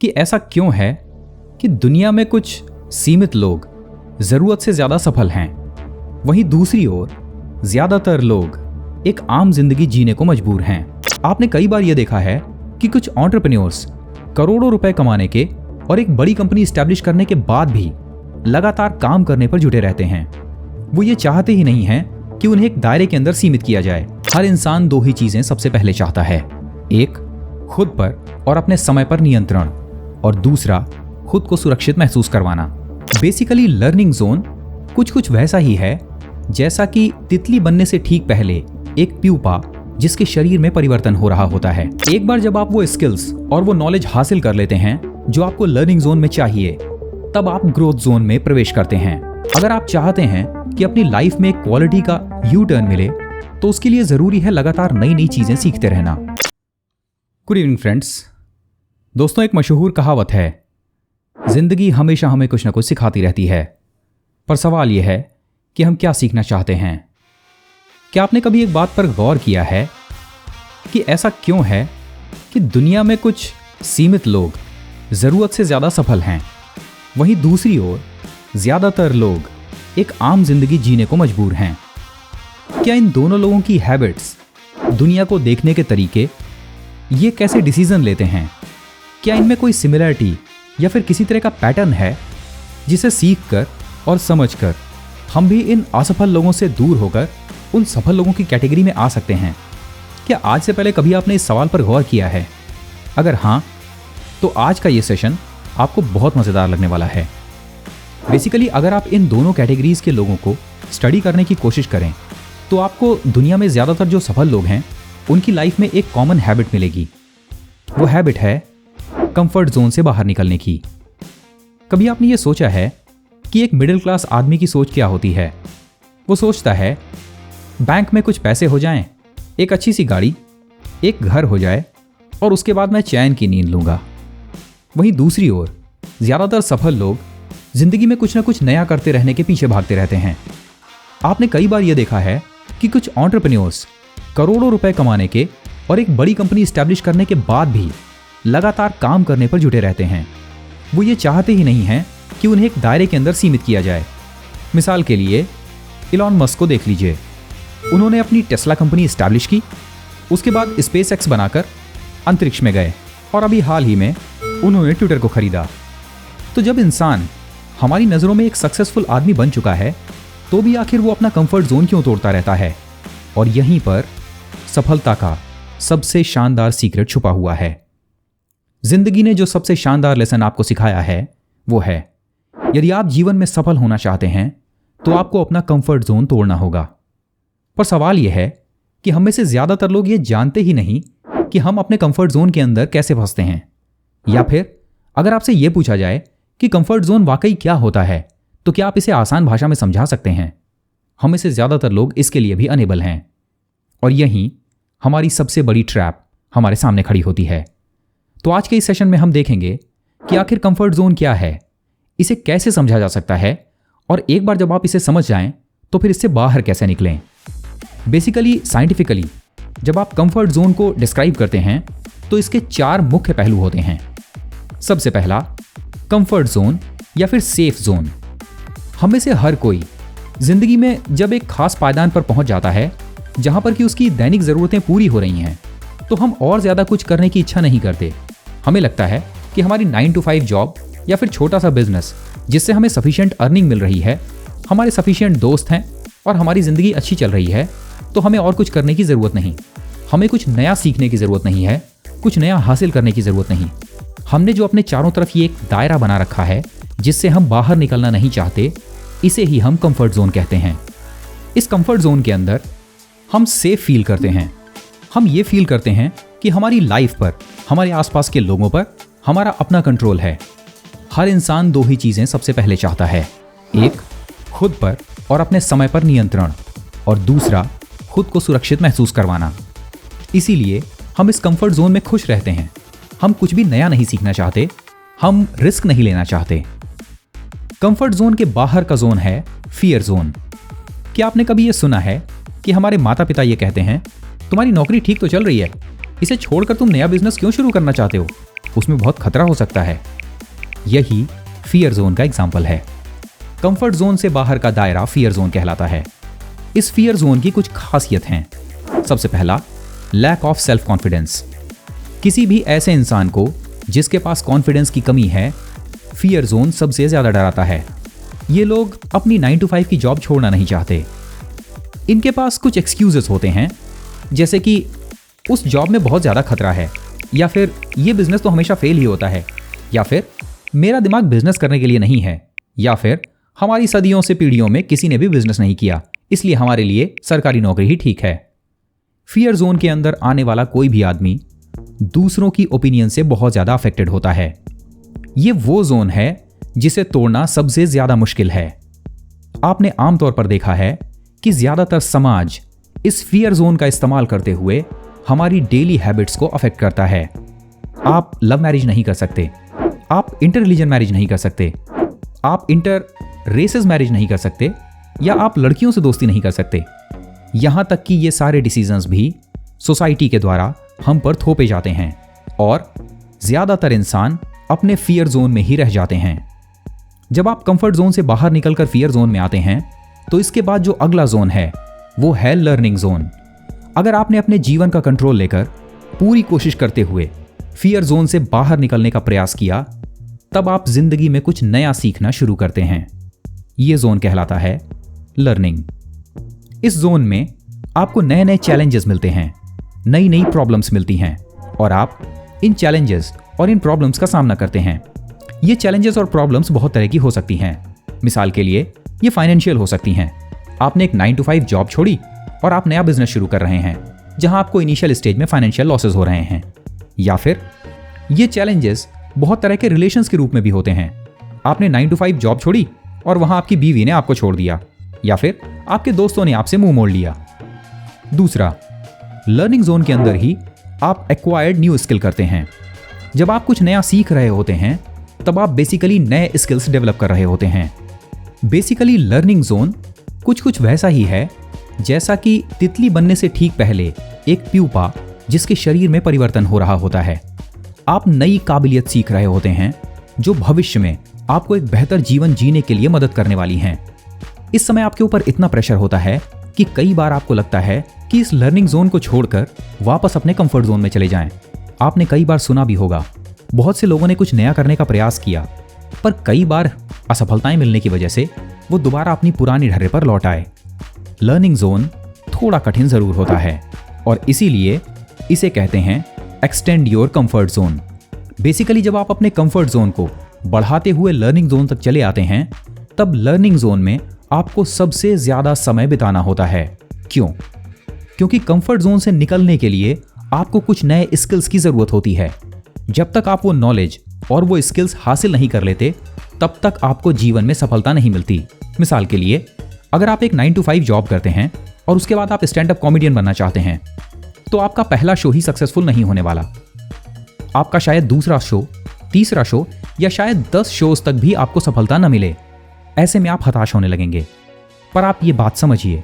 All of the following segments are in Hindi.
कि ऐसा क्यों है कि दुनिया में कुछ सीमित लोग जरूरत से ज्यादा सफल हैं, वहीं दूसरी ओर ज्यादातर लोग एक आम जिंदगी जीने को मजबूर हैं। आपने कई बार यह देखा है कि कुछ एंटरप्रेन्योर्स करोड़ों रुपए कमाने के और एक बड़ी कंपनी स्टैब्लिश करने के बाद भी लगातार काम करने पर जुटे रहते हैं। वो ये चाहते ही नहीं हैं कि उन्हें एक दायरे के अंदर सीमित किया जाए। हर इंसान दो ही चीजें सबसे पहले चाहता है, एक खुद पर और अपने समय पर नियंत्रण, और दूसरा खुद को सुरक्षित महसूस करवाना। बेसिकली लर्निंग जोन कुछ वैसा ही है जैसा कि तितली बनने से ठीक पहले एक प्यूपा जिसके शरीर में परिवर्तन हो रहा होता है। एक बार जब आप वो स्किल्स और वो नॉलेज हासिल कर लेते हैं जो आपको लर्निंग जोन में चाहिए, तब आप ग्रोथ जोन में प्रवेश करते हैं। अगर आप चाहते हैं कि अपनी लाइफ में क्वालिटी का यू टर्न मिले, तो उसके लिए जरूरी है लगातार नई नई चीजें सीखते रहना। Good evening friends. दोस्तों, एक मशहूर कहावत है, जिंदगी हमेशा हमें कुछ ना कुछ सिखाती रहती है, पर सवाल यह है कि हम क्या सीखना चाहते हैं। क्या आपने कभी एक बात पर गौर किया है कि ऐसा क्यों है कि दुनिया में कुछ सीमित लोग जरूरत से ज्यादा सफल हैं, वहीं दूसरी ओर ज्यादातर लोग एक आम जिंदगी जीने को मजबूर हैं? क्या इन दोनों लोगों की हैबिट्स, दुनिया को देखने के तरीके, ये कैसे डिसीजन लेते हैं, क्या इनमें कोई सिमिलरिटी या फिर किसी तरह का पैटर्न है जिसे सीखकर और समझकर हम भी इन असफल लोगों से दूर होकर उन सफल लोगों की कैटेगरी में आ सकते हैं? क्या आज से पहले कभी आपने इस सवाल पर गौर किया है? अगर हाँ, तो आज का ये सेशन आपको बहुत मजेदार लगने वाला है। बेसिकली अगर आप इन दोनों कैटेगरीज के लोगों को स्टडी करने की कोशिश करें, तो आपको दुनिया में ज्यादातर जो सफल लोग हैं उनकी लाइफ में एक कॉमन हैबिट मिलेगी। वो हैबिट है कंफर्ट जोन से बाहर निकलने की। कभी आपने ये सोचा है कि एक मिडिल क्लास आदमी की सोच क्या होती है? वो सोचता है बैंक में कुछ पैसे हो जाएं, एक अच्छी सी गाड़ी, एक घर हो जाए और उसके बाद मैं चैन की नींद लूंगा। वहीं दूसरी ओर ज्यादातर सफल लोग जिंदगी में कुछ ना कुछ नया करते रहने के पीछे भागते रहते हैं। आपने कई बार यह देखा है कि कुछ एंटरप्रेन्योर्स करोड़ों रुपए कमाने के और एक बड़ी कंपनी स्टैब्लिश करने के बाद भी लगातार काम करने पर जुटे रहते हैं। वो ये चाहते ही नहीं हैं कि उन्हें एक दायरे के अंदर सीमित किया जाए। मिसाल के लिए इलॉन मस्क को देख लीजिए। उन्होंने अपनी टेस्ला कंपनी स्टैब्लिश की, उसके बाद स्पेसएक्स बनाकर अंतरिक्ष में गए और अभी हाल ही में उन्होंने ट्विटर को खरीदा। तो जब इंसान हमारी नज़रों में एक सक्सेसफुल आदमी बन चुका है, तो भी आखिर वो अपना कंफर्ट जोन क्यों तोड़ता रहता है? और यहीं पर सफलता का सबसे शानदार सीक्रेट छुपा हुआ है। जिंदगी ने जो सबसे शानदार लेसन आपको सिखाया है वो है, यदि आप जीवन में सफल होना चाहते हैं तो आपको अपना कंफर्ट जोन तोड़ना होगा। पर सवाल यह है कि हम में से ज्यादातर लोग ये जानते ही नहीं कि हम अपने कंफर्ट जोन के अंदर कैसे फंसते हैं। या फिर अगर आपसे यह पूछा जाए कि कंफर्ट जोन वाकई क्या होता है, तो क्या आप इसे आसान भाषा में समझा सकते हैं? हम में से ज्यादातर लोग इसके लिए भी अनेबल हैं, और यहीं हमारी सबसे बड़ी ट्रैप हमारे सामने खड़ी होती है। तो आज के इस सेशन में हम देखेंगे कि आखिर कंफर्ट जोन क्या है, इसे कैसे समझा जा सकता है, और एक बार जब आप इसे समझ जाएं तो फिर इससे बाहर कैसे निकलें। बेसिकली साइंटिफिकली जब आप कंफर्ट जोन को डिस्क्राइब करते हैं तो इसके 4 मुख्य पहलू होते हैं। सबसे पहला, कंफर्ट जोन या फिर सेफ जोन। हम में से हर कोई जिंदगी में जब एक खास पायदान पर पहुंच जाता है जहां पर कि उसकी दैनिक जरूरतें पूरी हो रही हैं, तो हम और ज्यादा कुछ करने की इच्छा नहीं करते। हमें लगता है कि हमारी 9 to 5 जॉब या फिर छोटा सा बिजनेस जिससे हमें सफिशिएंट अर्निंग मिल रही है, हमारे सफिशिएंट दोस्त हैं और हमारी जिंदगी अच्छी चल रही है, तो हमें और कुछ करने की जरूरत नहीं। हमें कुछ नया सीखने की जरूरत नहीं है, कुछ नया हासिल करने की जरूरत नहीं। हमने जो अपने चारों तरफ ये एक दायरा बना रखा है जिससे हम बाहर निकलना नहीं चाहते, इसे ही हम कंफर्ट जोन कहते हैं। इस कंफर्ट जोन के अंदर हम सेफ फील करते हैं। हम ये फील करते हैं कि हमारी लाइफ पर, हमारे आसपास के लोगों पर हमारा अपना कंट्रोल है। हर इंसान दो ही चीजें सबसे पहले चाहता है, एक खुद पर और अपने समय पर नियंत्रण, और दूसरा खुद को सुरक्षित महसूस करवाना। इसीलिए हम इस कंफर्ट जोन में खुश रहते हैं। हम कुछ भी नया नहीं सीखना चाहते, हम रिस्क नहीं लेना चाहते। कंफर्ट जोन के बाहर का जोन है फियर जोन। क्या आपने कभी यह सुना है कि हमारे माता पिता ये कहते हैं, तुम्हारी नौकरी ठीक तो चल रही है, इसे छोड़कर तुम नया बिजनेस क्यों शुरू करना चाहते हो? उसमें बहुत खतरा हो सकता है। यही फियर जोन का एग्जाम्पल है। कंफर्ट जोन से बाहर का दायरा फियर जोन कहलाता है। इस फियर जोन की कुछ खासियत हैं। सबसे पहला, लैक ऑफ सेल्फ कॉन्फिडेंस। किसी भी ऐसे इंसान को जिसके पास कॉन्फिडेंस की कमी है, फियर जोन सबसे ज्यादा डराता है। ये लोग अपनी 9 to 5 की जॉब छोड़ना नहीं चाहते। इनके पास कुछ एक्सक्यूजेस होते हैं, जैसे कि उस जॉब में बहुत ज्यादा खतरा है, या फिर ये बिजनेस तो हमेशा फेल ही होता है, या फिर मेरा दिमाग बिजनेस करने के लिए नहीं है, या फिर हमारी सदियों से पीढ़ियों में किसी ने भी बिजनेस नहीं किया, इसलिए हमारे लिए सरकारी नौकरी ही ठीक है। फियर जोन के अंदर आने वाला कोई भी आदमी दूसरों की ओपिनियन से बहुत ज्यादा अफेक्टेड होता है। ये वो जोन है जिसे तोड़ना सबसे ज्यादा मुश्किल है। आपने आमतौर पर देखा है कि ज्यादातर समाज इस फियर जोन का इस्तेमाल करते हुए हमारी डेली हैबिट्स को अफेक्ट करता है। आप लव मैरिज नहीं कर सकते, आप इंटर रिलीजन मैरिज नहीं कर सकते, आप इंटर रेसेस मैरिज नहीं कर सकते, या आप लड़कियों से दोस्ती नहीं कर सकते। यहां तक कि ये सारे डिसीजंस भी सोसाइटी के द्वारा हम पर थोपे जाते हैं और ज्यादातर इंसान अपने फियर जोन में ही रह जाते हैं। जब आप कंफर्ट जोन से बाहर निकलकर फियर जोन में आते हैं तो इसके बाद जो अगला जोन है वो है लर्निंग जोन। अगर आपने अपने जीवन का कंट्रोल लेकर पूरी कोशिश करते हुए फियर जोन से बाहर निकलने का प्रयास किया, तब आप जिंदगी में कुछ नया सीखना शुरू करते हैं। यह जोन कहलाता है लर्निंग। इस जोन में आपको नए नए चैलेंजेस मिलते हैं, नई नई प्रॉब्लम्स मिलती हैं और आप इन चैलेंजेस और इन प्रॉब्लम्स का सामना करते हैं। ये चैलेंजेस और प्रॉब्लम्स बहुत तरह की हो सकती हैं। मिसाल के लिए ये फाइनेंशियल हो सकती हैं। आपने एक 9 to 5 जॉब छोड़ी और आप नया बिजनेस शुरू कर रहे हैं जहां आपको इनिशियल स्टेज में फाइनेंशियल लॉसेस हो रहे हैं। या फिर ये चैलेंजेस बहुत तरह के रिलेशंस के रूप में भी होते हैं। आपने 9 to 5 जॉब छोड़ी और वहां आपकी बीवी ने आपको छोड़ दिया, या फिर आपके दोस्तों ने आपसे मुंह मोड़ लिया। दूसरा, लर्निंग जोन के अंदर ही आप एक्वायर्ड न्यू स्किल करते हैं। जब आप कुछ नया सीख रहे होते हैं तब आप बेसिकली नए स्किल्स डेवलप कर रहे होते हैं। बेसिकली लर्निंग जोन कुछ वैसा ही है जैसा कि तितली बनने से ठीक पहले एक प्यूपा जिसके शरीर में परिवर्तन हो रहा होता है। आप नई काबिलियत सीख रहे होते हैं जो भविष्य में आपको एक बेहतर जीवन जीने के लिए मदद करने वाली हैं। इस समय आपके ऊपर इतना प्रेशर होता है कि कई बार आपको लगता है कि इस लर्निंग जोन को छोड़कर वापस अपने कंफर्ट जोन में चले जाएं। आपने कई बार सुना भी होगा, बहुत से लोगों ने कुछ नया करने का प्रयास किया, पर कई बार असफलताएं मिलने की वजह से वो दोबारा अपनी पुरानी ढर्रे पर लौट आए। लर्निंग जोन थोड़ा कठिन जरूर होता है और इसीलिए इसे कहते हैं extend your comfort zone. Basically जब आप अपने कंफर्ट जोन को बढ़ाते हुए लर्निंग जोन तक चले आते हैं, तब लर्निंग जोन में आपको सबसे ज्यादा समय बिताना होता है। क्यों? क्योंकि कंफर्ट जोन से निकलने के लिए आपको कुछ नए स्किल्स की जरूरत होती है। जब तक आप वो नॉलेज और वो स्किल्स हासिल नहीं कर लेते, तब तक आपको जीवन में सफलता नहीं मिलती। मिसाल के लिए, अगर आप एक 9 to 5 जॉब करते हैं और उसके बाद आप स्टैंड अप कॉमेडियन बनना चाहते हैं, तो आपका पहला शो ही सक्सेसफुल नहीं होने वाला। आपका शायद दूसरा शो, तीसरा शो या शायद 10 शोज तक भी आपको सफलता न मिले। ऐसे में आप हताश होने लगेंगे। पर आप ये बात समझिए,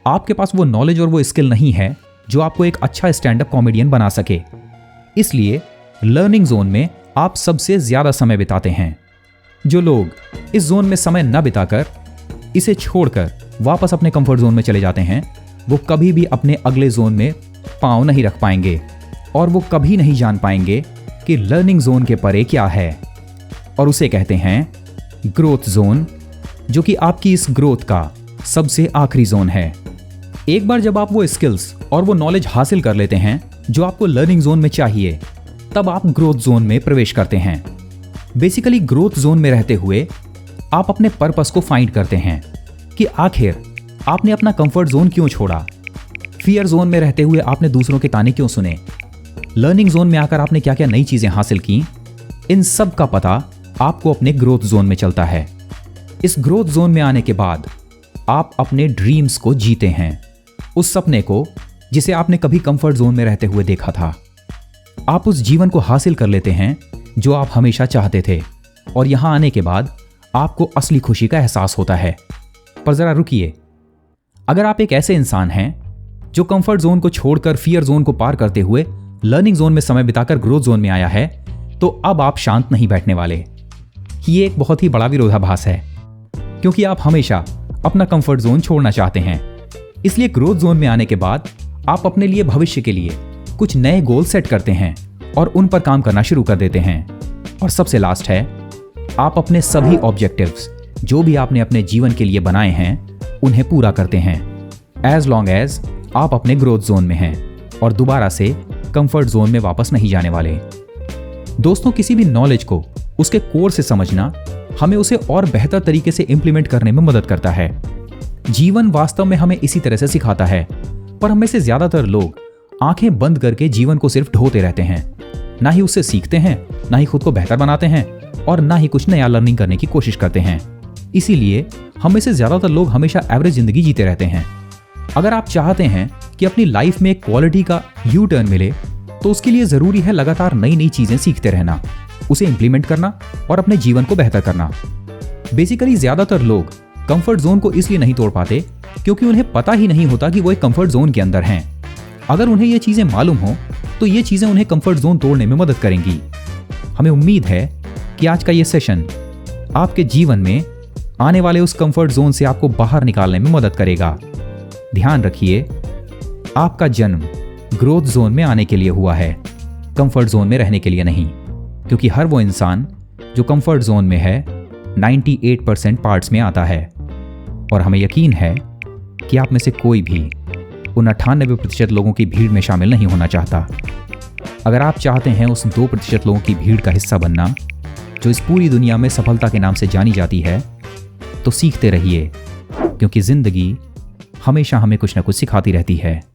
आपके पास वो नॉलेज और वो स्किल नहीं है जो आपको एक अच्छा स्टैंड अप कॉमेडियन बना सके। इसलिए लर्निंग जोन में आप सबसे ज्यादा समय बिताते हैं। जो लोग इस जोन में समय न बिताकर इसे छोड़कर वापस अपने कंफर्ट जोन में चले जाते हैं, वो कभी भी अपने अगले जोन में पांव नहीं रख पाएंगे और वो कभी नहीं जान पाएंगे कि लर्निंग जोन के परे क्या है। और उसे कहते हैं ग्रोथ जोन, जो कि आपकी इस ग्रोथ का सबसे आखिरी जोन है। एक बार जब आप वो स्किल्स और वो नॉलेज हासिल कर लेते हैं जो आपको लर्निंग जोन में चाहिए, तब आप ग्रोथ जोन में प्रवेश करते हैं। बेसिकली ग्रोथ जोन में रहते हुए आप अपने पर्पस को फाइंड करते हैं कि आखिर आपने अपना कंफर्ट जोन क्यों छोड़ा। फियर जोन में रहते हुए आपने दूसरों के ताने क्यों सुने। लर्निंग जोन में आकर आपने क्या क्या नई चीजें हासिल की। इन सब का पता आपको अपने ग्रोथ जोन में चलता है। इस ग्रोथ जोन में आने के बाद आप अपने ड्रीम्स को जीते हैं, उस सपने को जिसे आपने कभी कंफर्ट जोन में रहते हुए देखा था। आप उस जीवन को हासिल कर लेते हैं जो आप हमेशा चाहते थे, और यहां आने के बाद आपको असली खुशी का एहसास होता है। पर जरा रुकिए, अगर आप एक ऐसे इंसान हैं जो कंफर्ट जोन को छोड़कर फियर जोन को पार करते हुए लर्निंग जोन में समय बिताकर ग्रोथ जोन में आया है, तो अब आप शांत नहीं बैठने वाले। ये एक बहुत ही बड़ा विरोधाभास है, क्योंकि आप हमेशा अपना कंफर्ट जोन छोड़ना चाहते हैं। इसलिए ग्रोथ जोन में आने के बाद आप अपने लिए भविष्य के लिए कुछ नए गोल सेट करते हैं और उन पर काम करना शुरू कर देते हैं। और सबसे लास्ट है, आप अपने सभी ऑब्जेक्टिव्स जो भी आपने अपने जीवन के लिए बनाए हैं उन्हें पूरा करते हैं, एज लॉन्ग एज आप अपने ग्रोथ जोन में हैं और दोबारा से कंफर्ट जोन में वापस नहीं जाने वाले। दोस्तों, किसी भी नॉलेज को उसके कोर से समझना हमें उसे और बेहतर तरीके से इंप्लीमेंट करने में मदद करता है। जीवन वास्तव में हमें इसी तरह से सिखाता है, पर हम में से ज्यादातर लोग आंखें बंद करके जीवन को सिर्फ ढोते रहते हैं। ना ही उससे सीखते हैं, ना ही खुद को बेहतर बनाते हैं और ना ही कुछ नया लर्निंग करने की कोशिश करते हैं। इसीलिए हम में से ज्यादातर लोग हमेशा एवरेज जिंदगी जीते रहते हैं। अगर आप चाहते हैं कि अपनी लाइफ में एक क्वालिटी का यू टर्न मिले, तो उसके लिए जरूरी है लगातार नई नई चीजें सीखते रहना, उसे इंप्लीमेंट करना और अपने जीवन को बेहतर करना। बेसिकली ज्यादातर लोग कंफर्ट जोन को इसलिए नहीं तोड़ पाते क्योंकि उन्हें पता ही नहीं होता कि वो एक कंफर्ट जोन के अंदर हैं। अगर उन्हें ये चीजें मालूम हो तो ये चीजें उन्हें कंफर्ट जोन तोड़ने में मदद करेंगी। हमें उम्मीद है कि आज का ये सेशन आपके जीवन में आने वाले उस कंफर्ट जोन से आपको बाहर निकालने में मदद करेगा। ध्यान रखिए, आपका जन्म ग्रोथ जोन में आने के लिए हुआ है, कंफर्ट जोन में रहने के लिए नहीं। क्योंकि हर वो इंसान जो कंफर्ट जोन में है 98% पार्ट्स में आता है, और हमें यकीन है कि आप में से कोई भी उन 98% लोगों की भीड़ में शामिल नहीं होना चाहता। अगर आप चाहते हैं उस 2% लोगों की भीड़ का हिस्सा बनना जो इस पूरी दुनिया में सफलता के नाम से जानी जाती है, तो सीखते रहिए, क्योंकि जिंदगी हमेशा हमें कुछ ना कुछ सिखाती रहती है।